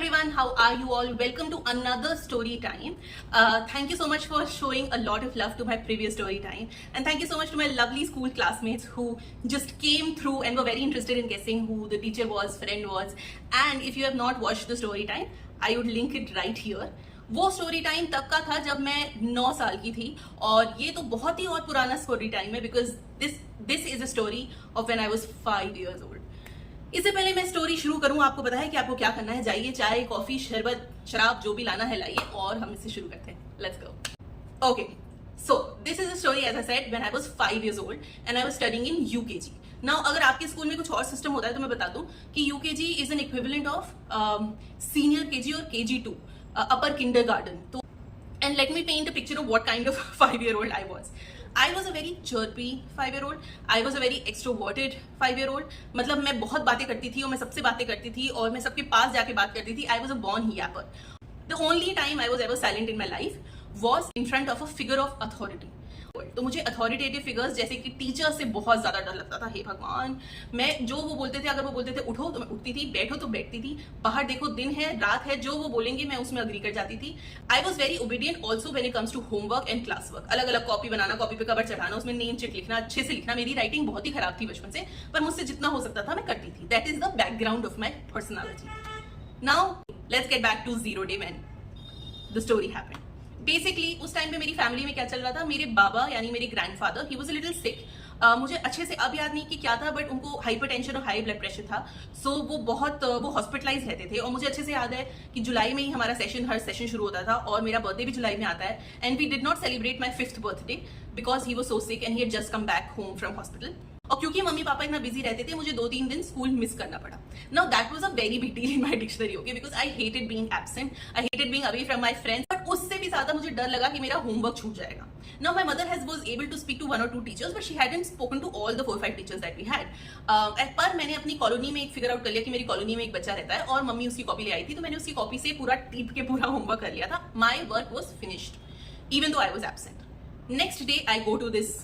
everyone, how are you all? Welcome to another story time. Thank you so much for showing a lot of love to my previous story time, and thank you so much to my lovely school classmates who just came through and were very interested in guessing who the teacher was, friend was. And if you have not watched the story time, I would link it right here. वो story time तब का था जब मैं 9 साल की थी, और ये तो बहुत ही और पुराना स्टोरी टाइम है because this is a story of when I was 5 years old. इससे पहले मैं स्टोरी शुरू करूं, आपको पता है कि आपको क्या करना है. जाइए, चाय, कॉफी, शरबत, शराब जो भी लाना है लाइए, और हम इसे शुरू करते हैं. Let's go. Okay, so this is a story as I said when I was 5 years old and I was studying in UKG. Now अगर आपके स्कूल में कुछ और सिस्टम होता है तो मैं बता दूं कि UKG is an equivalent of senior KG और KG2, upper kindergarten. So, and let me paint a picture of what kind of 5-year-old I was. I was a very chirpy 5-year-old. I was a very extroverted 5-year-old. मतलब मैं बहुत बातें करती थी और मैं सबसे बातें करती थी और मैं सबके पास जाके बात करती थी. I was a born yapper. The only time I was ever silent in my life was in front of a figure of authority. तो मुझे अथॉरिटेटिव फिगर्स जैसे कि टीचर से बहुत ज्यादा डर लगता था. हे भगवान, मैं जो वो बोलते थे, अगर वो बोलते थे उठो तो मैं उठती थी, बैठो तो बैठती थी, बाहर देखो दिन है रात है, जो वो बोलेंगे मैं उसमें अग्री कर जाती थी. I was very obedient also when it comes to homework and class work. अलग अलग कॉपी बनाना, कॉपी पे कवर चढ़ाना, उसमें नेम चिट लिखना, अच्छे से लिखना. मेरी राइटिंग बहुत ही खराब थी बचपन से, पर मुझसे जितना हो सकता था मैं करती थी. That is the background of my personality. Now let's get back to 0 day when the story happened. Basically उस टाइम पे मेरी फैमिली में क्या चल रहा था, मेरे बाबा यानी मेरे grandfather, he was a little sick. मुझे अच्छे से अब याद नहीं कि क्या था, बट उनको हाइपरटेंशन और हाई ब्लड प्रेशर था. सो वो हॉस्पिटलाइज रहते थे. और मुझे अच्छे से याद है कि जुलाई में ही हमारा हर सेशन शुरू होता था, और मेरा बर्थडे भी जुलाई में आता है. And we did not celebrate my 5th birthday because he was so sick and he had just come back home from hospital. और क्योंकि मम्मी पापा इतना बिजी रहते थे, मुझे 2-3 दिन स्कूल मिस करना पड़ा. Now that was a very big deal in my dictionary, okay, because I hated being absent, I hated being away from my friends. But उससे भी ज्यादा मुझे डर लगा कि मेरा होमवर्क छूट जाएगा. Now my mother was able to speak to 1 or 2 teachers, but she hadn't spoken to all the 4-5 teachers that we had. पर मैंने अपनी कॉलोनी में एक फिगर आउट कर लिया कि मेरी कॉलोनी में एक बच्चा रहता है, और मम्मी उसकी कॉपी ले आई थी, तो मैंने उसकी कॉपी से पूरा टीप के पूरा होमवर्क कर लिया था. My work was finished even though I was absent. Next day I go to this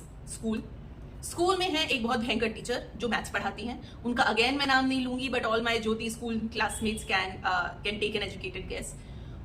school में है एक बहुत भयंकर टीचर जो मैथ्स पढ़ाती हैं. उनका अगेन मैं नाम नहीं लूंगी, but all my Jyoti school classmates can take an educated guess.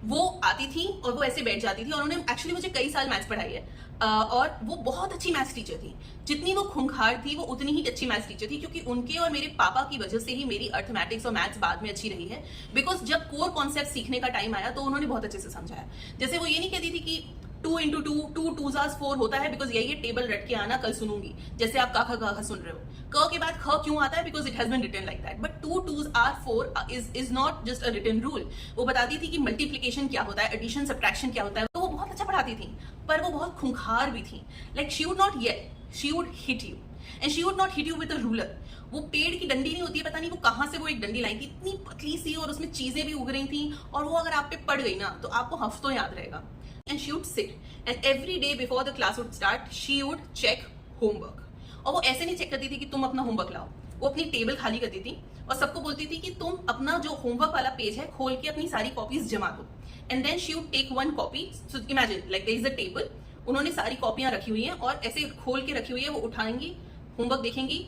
वो आती थी और वो ऐसे बैठ जाती थी, और उन्होंने एक्चुअली मुझे कई साल मैथ्स पढ़ाई है, और वो बहुत अच्छी मैथ्स टीचर थी. जितनी वो खूंखार थी वो उतनी ही अच्छी मैथ्स टीचर थी, क्योंकि उनके और मेरे पापा की वजह से ही मेरी अर्थमेटिक्स और मैथ्स बाद में अच्छी रही है. बिकॉज जब कोर कॉन्सेप्ट सीखने का टाइम आया तो उन्होंने बहुत अच्छे से समझाया. जैसे वो ये नहीं कहती थी कि 2 into 2 2 2s are 4 होता है, बिकॉज यही टेबल रट के आना, कल सुनूंगी. जैसे आप का सुन रहे हो, क के बाद ख क्यों आता है, because it has been written like that. But 2 2s are 4 is not just a written rule. वो बताती थी कि मल्टीप्लीकेशन क्या होता है, एडिशन सब्ट्रैक्शन क्या होता है. तो वो बहुत अच्छा पढ़ाती थी, पर वो बहुत खूंखार भी थी. Like she would not yell, she would hit you, and she would not hit you with a ruler. वो पेड़ की डंडी नहीं होती है, पता नहीं वो कहां से वो एक डंडी लाई थी, इतनी पतली सी, और उसमें चीजें भी उग रही थी, और वो अगर आप पे पड़ गई ना तो आपको हफ्तों याद रहेगा. And she would sit, and every day before the class would start, she would check homework. और वो ऐसे नहीं चेक करती थी कि तुम अपना होमवर्क लाओ. वो अपनी टेबल खाली करती थी और सबको बोलती थी कि तुम अपना जो होमवर्क वाला पेज है खोल के अपनी सारी कॉपीज जमा दो. And then she would take 1 copy. So imagine like there is a table. उन्होंने सारी कॉपियां रखी हुई हैं और ऐसे खोल के रखी हुई है. वो उठाएंगी, होमवर्क देखेंगी,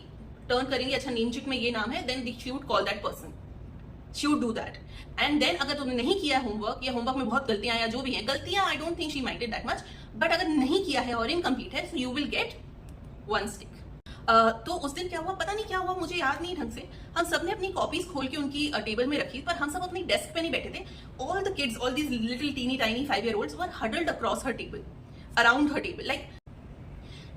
टर्न करेंगी, अच्छा नेम चिट में ये नाम है, then she would call that person. She would do that. And then अगर तुमने नहीं किया होमवर्क, या होमवर्क में बहुत गलतियां या जो भी हैं, गलतियां I don't think she minded that much, but अगर नहीं किया है और इनकम्प्लीट है, so you will get 1 stick. तो उस दिन क्या हुआ, पता नहीं क्या हुआ, मुझे याद नहीं ढंग से. हम सब ने अपनी कॉपीज खोल के उनकी टेबल में रखी, पर हम सब अपनी डेस्क पे नहीं बैठे थे. All the kids, all these little teeny tiny 5-year-olds were huddled across her table, around her table, like.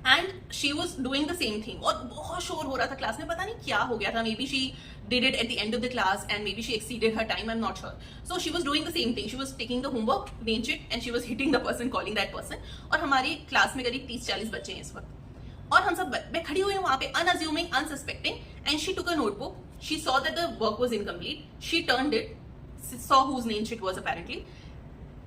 And she was doing the same thing. और बहुत शोर हो रहा था क्लास में, पता नहीं क्या हो गया था. Maybe she did it at the end of the class, and maybe she exceeded her time, I am not sure. So she was doing the same thing. She was taking the homework, named it, and she was hitting the person, calling that person. और हमारी class में करीब 30-40 बच्चे हैं इस वक्त, और हम सब मैं खड़ी हुई हूँ वहां पे, unassuming, unsuspecting. And she took a notebook. She saw that the work was incomplete. She turned it, saw whose name sheet was apparently.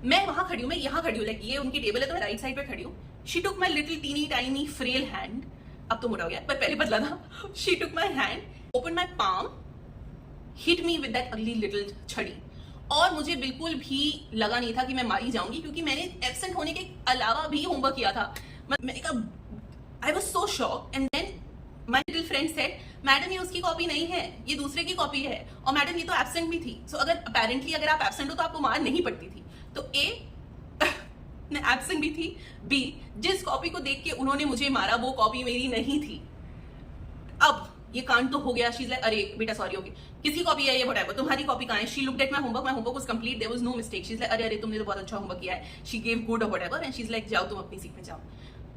मैं वहां खड़ी हूँ, मैं यहाँ खड़ी हूँ, लाइक ये उनकी टेबल है तो मैं राइट साइड पे खड़ी हूँ. She took my little teeny tiny frail hand. अब तो मोटा हो गया, पर पहले बदला था. She took my hand, open my palm, hit me with that ugly little छड़ी. और मुझे बिल्कुल भी लगा नहीं था कि मैं मारी जाऊंगी, क्योंकि मैंने एब्सेंट होने के अलावा भी होमवर्क किया था. मैंने कहा, I was so shock. And then my little friend said, madam ये उसकी कॉपी नहीं है, ये दूसरे की कॉपी है, और मैडम ये तो एब्सेंट भी थी। सो अगर अपेरेंटली अगर आप एब्सेंट हो तो आपको मार नहीं पड़ती थी। तो ए मैं एब्सेंट भी थी, बी जिस कॉपी को देख के उन्होंने मुझे मारा वो कॉपी मेरी नहीं थी। अब ये कांड तो हो गया। शी इज लाइक, अरे बेटा सॉरी, ओके किसी कॉपी है ये, व्हाटएवर, तुम्हारी कॉपी कहां है? She looked at my homework was complete, there was no mistake. She is like, अरे अरे तुमने तो बहुत अच्छा होमवर्क किया है, शी गेव गुड और whatever, and she is like, जाओ तुम अपनी सीट पे जाओ।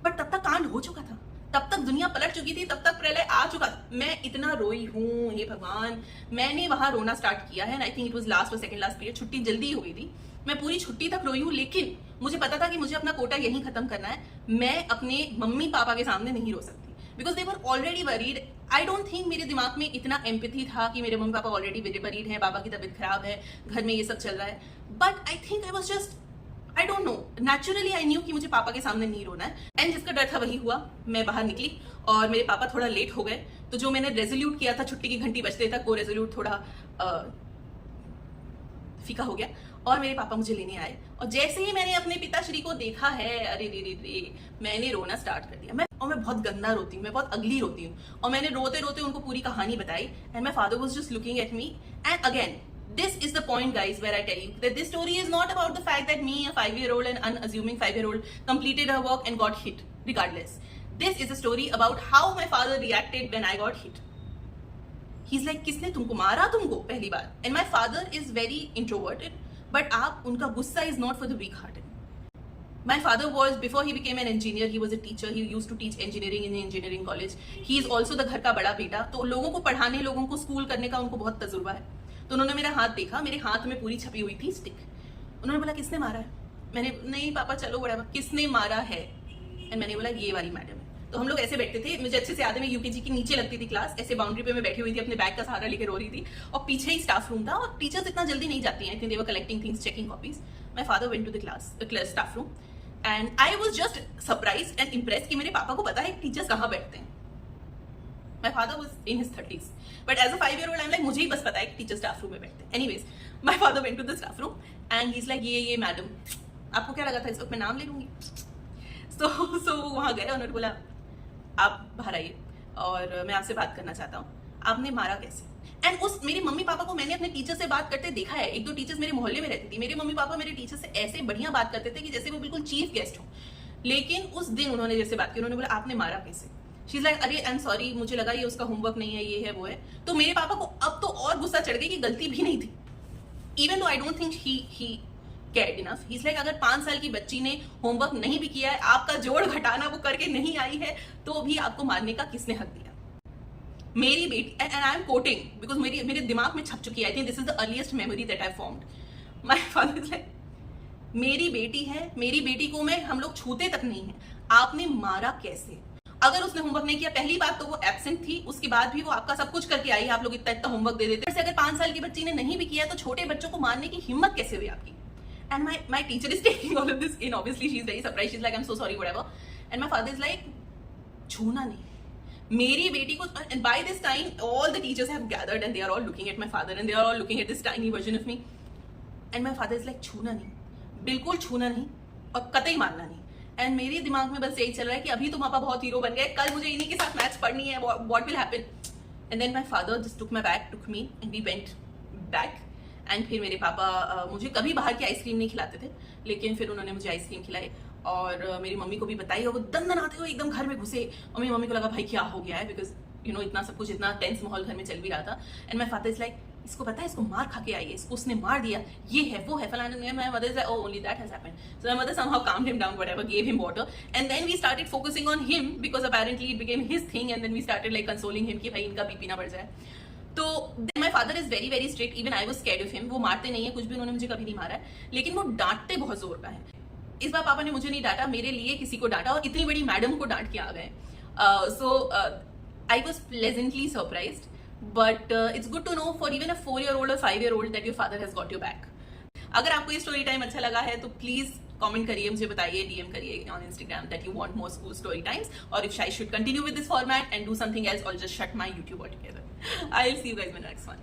बट तब तक कांड हो चुका था, तब तक दुनिया पलट चुकी थी, तब तक प्रलय आ चुका था। मैं इतना रोई हूँ, हे भगवान। मैंने वहां रोना स्टार्ट किया है, I think it was last और सेकंड लास्ट पीरियड, छुट्टी जल्दी हो गई थी, मैं पूरी छुट्टी तक रोई हूँ। लेकिन मुझे पता था कि मुझे अपना कोटा यहीं खत्म करना है, मैं अपने मम्मी पापा के सामने नहीं रो सकती, because they were already worried. I don't think मेरे दिमाग में इतना एम्पैथी था कि मेरे मम्मी पापा ऑलरेडी वरीड हैं, बाबा की तबीयत खराब है, घर में ये सब चल रहा है। But I think I was just, I don't know, naturally I knew कि मुझे पापा के सामने नहीं रोना है। एंड जिसका डर था वही हुआ। मैं बाहर निकली और मेरे पापा थोड़ा लेट हो गए, तो जो मैंने रेजोल्यूट किया था छुट्टी की घंटी बजते तक, वो रेजोल्यूट थोड़ा फीका हो गया, और मेरे पापा मुझे लेने आए। और जैसे ही मैंने अपने पिताश्री को देखा है, अरे रे रे रे, मैंने रोना स्टार्ट कर दिया। मैं बहुत गंदा रोती हूँ, मैं बहुत अगली रोती हूँ, और मैंने रोते रोते उनको पूरी कहानी बताई। And my father was just looking at me. And again, this is the point, guys, where I tell you that this story is not about the fact that me, a 5-year-old and unassuming 5-year-old, completed her work and got hit regardless. This is a story about how my father reacted when I got hit. He's like, किसने तुमको मारा, तुमको पहली बार? And my father is very introverted, but आप उनका गुस्सा is not for the weak-hearted. My father was, before he became an engineer, he was a teacher. He used to teach engineering in the engineering college. He is also the घर का बड़ा बेटा, तो लोगों को पढ़ाने, लोगों को स्कूल करने का उनको बहुत तजुर्बा है। तो उन्होंने मेरा हाथ देखा, मेरे हाथ में पूरी छपी हुई थी स्टिक। उन्होंने बोला, किसने मारा है? मैंने, नहीं पापा चलो बड़ा, किसने मारा है? एंड मैंने बोला, ये वाली मैडम है। तो हम लोग ऐसे बैठते थे, मुझे अच्छे से याद है, मैं यूकेजी की नीचे लगती थी क्लास, ऐसे बाउंड्री पे मैं बैठी हुई थी, अपने बैग का सहारा लेकर रो रही थी, और पीछे ही स्टाफ रूम था, और टीचर्स इतना जल्दी नहीं जाती हैं, they were collecting things, checking copies. My father went to the class staff room, and I was just surprised and impressed कि मेरे पापा को पता है टीचर्स कहाँ बैठते हैं। My father was in his 30s, but as a 5-year-old, I'm like, मुझे ही बस पता है कि टीचर स्टाफ रूम में बैठते हैं। Anyways, my father went to the staff room and he's like, ये मैडम, आपको क्या लगा था इस वक्त मैं नाम ले लूंगी? So वहाँ गए, उन्होंने बोला, आप बाहर आइए और मैं आपसे बात करना चाहता हूँ, आपने मारा कैसे? एंड उस मेरे मम्मी पापा को मैंने अपने टीचर से बात करते देखा है। एक दो टीचर्स मेरे मोहल्ले में रहती थी, मेरे मम्मी पापा मेरे टीचर से ऐसे बढ़िया बात करते थे कि जैसे वो बिल्कुल चीफ गेस्ट हो। लेकिन उस दिन उन्होंने जैसे बात की, उन्होंने बोला, आपने मारा कैसे? शी इज लाइक, अरे आई एम सॉरी, मुझे लगा ये उसका होमवर्क नहीं है, ये है वो है। तो मेरे पापा को अब तो और गुस्सा चढ़ गई कि गलती भी नहीं थी, even though I don't think he cared enough. He is like, अगर 5 साल की बच्ची ने होमवर्क नहीं भी किया है, आपका जोड़ घटाना वो करके नहीं आई है, तो भी आपको मारने का किसने हक दिया? मेरी बेटी, and I am quoting because मेरे दिमाग में छप चुकी है, I think this is the earliest memory that I formed. My father is like, मेरी बेटी है, मेरी बेटी को हम लोग छूते तक नहीं है, आपने मारा कैसे? अगर उसने होमवर्क नहीं किया, पहली बात तो वो एब्सेंट थी, उसके बाद भी वो आपका सब कुछ करके आई, आप लोग इतना होमवर्क दे देते। अगर 5 साल की बच्ची ने नहीं भी किया तो छोटे बच्चों को मारने की हिम्मत कैसे हुई आपकी? And my teacher is taking all of this in, obviously she is very surprised, she is like, I am so sorry whatever. And my father is like, छूना नहीं मेरी बेटी को। And by this time all the teachers have gathered and they are all looking at my father and they are all looking at this tiny version of me. And my father is like, छूना नहीं, बिल्कुल छूना नहीं और कतई मारना नहीं। And मेरे दिमाग में बस यही चल रहा है कि अभी तो पापा बहुत हीरो बन गए, कल मुझे इन्हीं के साथ मैच पढ़नी है, what will happen? And then my father just took my bag, took me and we went back. एंड फिर मेरे पापा मुझे कभी बाहर की आइसक्रीम नहीं खिलाते थे, लेकिन फिर उन्होंने मुझे आइसक्रीम खिलाई और मेरी मम्मी को भी बताई, और वो दंदनाते हुए एकदम घर में घुसे, और मेरी मम्मी को लगा भाई क्या हो गया है, बिकॉज यू नो इतना सब कुछ, इतना टेंस माहौल घर में चल भी रहा था। And my father is like, इसको पता है, इसको मार खा के आई है, इसको उसने मार दिया, ये है वो है फलाना। My mother is like, oh only that has happened. So my mother somehow calmed him down, whatever, gave him water, and then we started focusing on him because apparently it became his thing, and then we started like consoling him कि भाई इनका BP ना बढ़ जाए। तो my father is very very strict, even I was scared of him. वो मारते नहीं है, कुछ भी उन्होंने मुझे कभी नहीं मारा है, लेकिन वो डांटते बहुत जोर का है। इस बार पापा ने मुझे नहीं डांटा, मेरे लिए किसी को डांटा, और इतनी बड़ी मैडम को डांट के आ गए। So I was pleasantly surprised, but it's good to know for even a 4-year-old or 5-year-old that your father has got your back. अगर आपको ये स्टोरी टाइम अच्छा लगा है तो प्लीज कमेंट करिए, मुझे बताइए, डीएम करिए on Instagram that you want more school story times, or if I should continue with this format and do something else or just shut my YouTube altogether. I'll see you guys in the next one.